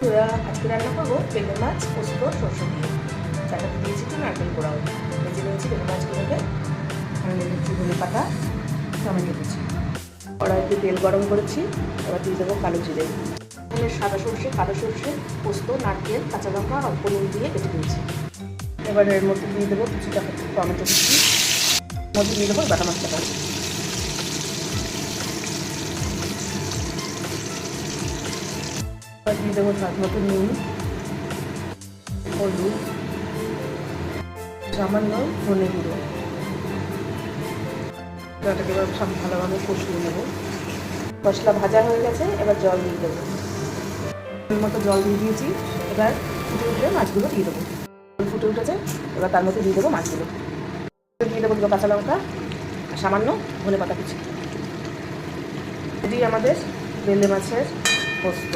আজকে রান্না করবো বেলে মাছ পোস্ত সরষে দিয়ে। চাটাতে দিয়েছি একটু নারকেল কোড়াও, ভেজে নিয়েছি বেলে মাছগুলোকে। আমি নিয়েছি ধনে পাতা, টমেটো কুচি। কড়াইতে তেল গরম করেছি, এবার দিয়ে দেবো কালো জিরে, এখানে সাদা সর্ষে, কালো সর্ষে, পোস্ত, নারকেল, কাঁচা লঙ্কা অল্প নুন দিয়ে কেটে দিয়েছি। এবার এর মধ্যে দিয়ে দেবো কিছুটা টমেটো কুচি, মধ্যে দিয়ে দেবো বাটা মশলাটা। এবার দিয়ে দেবো স্বাদ মতো নুন, হলুদ, সামান্য ধনে গুঁড়ো। এটাকে এবার সব ভালোভাবে কষিয়ে নেব। মশলা ভাজা হয়ে গেছে, এবার জল দিয়ে দেবো। মতো জল দিয়ে দিয়েছি, এবার ফুটে উঠলে মাছগুলো দিয়ে দেবো। ফুটে উঠেছে, এবার তার মধ্যে দিয়ে দেবো মাছগুলো। দিয়ে দেবো দুটো কাঁচা লঙ্কা, সামান্য ধনে পাতা কুচি। এটি আমাদের বেলে মাছের পোস্ত।